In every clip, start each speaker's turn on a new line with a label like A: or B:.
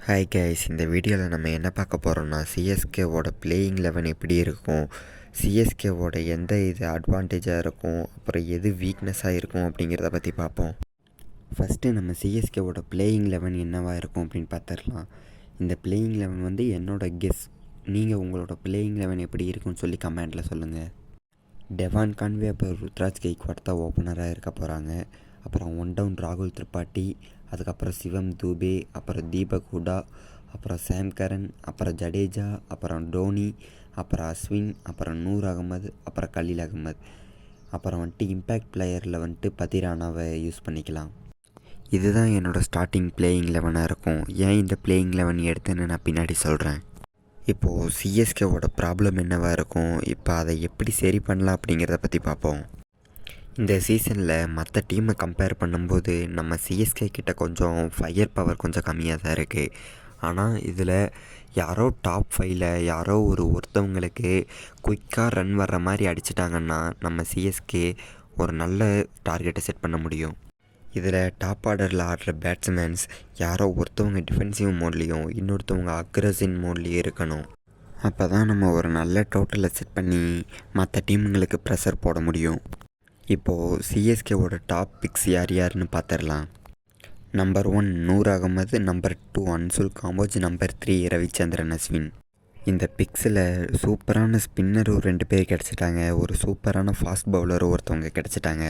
A: Hi guys, இந்த வீடியோவில் நம்ம என்ன பார்க்க போகிறோம்னா சிஎஸ்கேவோட பிளேயிங் 11 எப்படி இருக்கும், சிஎஸ்கேவோட எந்த இது அட்வான்டேஜாக இருக்கும், அப்புறம் எது வீக்னஸாக இருக்கும் அப்படிங்கிறத பற்றி பார்ப்போம். ஃபஸ்ட்டு நம்ம சிஎஸ்கேவோட பிளேயிங் 11 என்னவாக இருக்கும் அப்படின்னு பார்த்துடலாம். இந்த பிளேயிங் 11 என்னோடய கெஸ். நீங்கள் உங்களோட பிளேயிங் 11 எப்படி இருக்குன்னு சொல்லி கமெண்டில் சொல்லுங்கள். டெவான் கான்வே அப்புறம் ருத்ராஜ் கெய்க்வாட் தான் ஓப்பனராக இருக்க போகிறாங்க. அப்புறம் ஒன் டவுன் ராகுல் திரிபாட்டி, அதுக்கப்புறம் சிவம் தூபே, அப்புறம் தீபக் ஹூடா, அப்புறம் சாம் கரன், அப்புறம் ஜடேஜா, அப்புறம் டோனி, அப்புறம் அஸ்வின், அப்புறம் நூர் அகமது, அப்புறம் கலீல் அகமது, அப்புறம் இம்பேக்ட் பிளேயரில் பதிரானாவை யூஸ் பண்ணிக்கலாம். இதுதான் என்னோடய ஸ்டார்டிங் பிளேயிங் 11 இருக்கும். ஏன் இந்த பிளேயிங் 11 எடுத்தேன்னு நான் பின்னாடி சொல்கிறேன். இப்போது சிஎஸ்கேவோட ப்ராப்ளம் என்னவாக இருக்கும், இப்போ அதை எப்படி சரி பண்ணலாம் அப்படிங்கிறத பற்றி பார்ப்போம். இந்த சீசனில் மற்ற டீமை கம்பேர் பண்ணும்போது நம்ம சிஎஸ்கே கிட்ட கொஞ்சம் ஃபயர் பவர் கொஞ்சம் கம்மியாக தான் இருக்குது. ஆனால் இதில் யாரோ டாப் 5ல் யாரோ ஒருத்தவங்களுக்கு குயிக்காக ரன் வர்ற மாதிரி அடிச்சிட்டாங்கன்னா நம்ம சிஎஸ்கே ஒரு நல்ல டார்கெட்டை செட் பண்ண முடியும். இதில் டாப் ஆர்டரில் ஆடுற பேட்ஸ்மேன்ஸ் யாரோ ஒருத்தவங்க டிஃபென்சிவ் மோட்லேயும் இன்னொருத்தவங்க அக்ரஸிவ் மோட்லேயும் இருக்கணும். அப்போ தான் நம்ம ஒரு நல்ல டோட்டலை செட் பண்ணி மற்ற டீமுங்களுக்கு ப்ரெஷர் போட முடியும். இப்போது சிஎஸ்கேவோட டாப் பிக்ஸ் யாருன்னு பார்த்துடலாம். Number 1 Noor Ahmad, number 2 Anshul Kamboj, number 3 Ravichandran Ashwin. இந்த பிக்ஸில் சூப்பரான ஸ்பின்னர் 2 பேர் கிடச்சிட்டாங்க, ஒரு சூப்பரான ஃபாஸ்ட் பவுலர் ஒருத்தவங்க கிடச்சிட்டாங்க.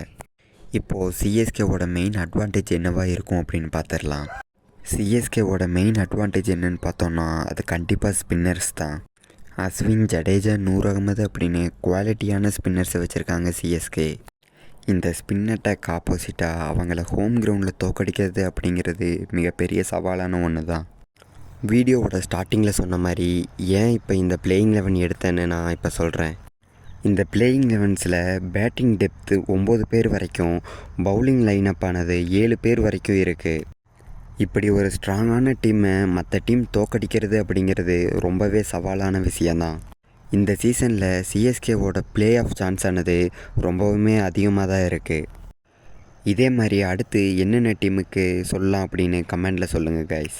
A: இப்போது சிஎஸ்கேவோட மெயின் அட்வான்டேஜ் என்னவாக இருக்கும் அப்படின்னு பார்த்துடலாம். சிஎஸ்கேவோட மெயின் அட்வான்டேஜ் என்னென்னு பார்த்தோன்னா அது கண்டிப்பாக ஸ்பின்னர்ஸ் தான். அஸ்வின், ஜடேஜா, நூர் அகமது அப்படின்னு குவாலிட்டியான ஸ்பின்னர்ஸை வச்சுருக்காங்க சிஎஸ்கே. இந்த ஸ்பின் அட்டாக் ஆப்போசிட்டாக அவங்கள ஹோம் கிரவுண்டில் தோக்கடிக்கிறது அப்படிங்கிறது மிகப்பெரிய சவாலான ஒன்று தான். வீடியோவோட ஸ்டார்டிங்கில் சொன்ன மாதிரி ஏன் இப்போ இந்த பிளேயிங் 11 எடுத்தேன்னு நான் இப்போ சொல்கிறேன். இந்த பிளேயிங் 11ஸில் பேட்டிங் டெப்த்து 9 பேர் வரைக்கும், பவுலிங் லைனப் ஆனது 7 பேர் வரைக்கும் இருக்குது. இப்படி ஒரு ஸ்ட்ராங்கான டீமை மற்ற டீம் தோக்கடிக்கிறது அப்படிங்கிறது ரொம்பவே சவாலான விஷயந்தான். இந்த சீசனில் சிஎஸ்கேவோட பிளே ஆஃப் சான்ஸ் ஆனது ரொம்பவுமே அதிகமாக தான் இருக்குது. இதே மாதிரி அடுத்து என்னென்ன டீமுக்கு சொல்லலாம் அப்படின்னு கமெண்டில் சொல்லுங்கள் கைஸ்.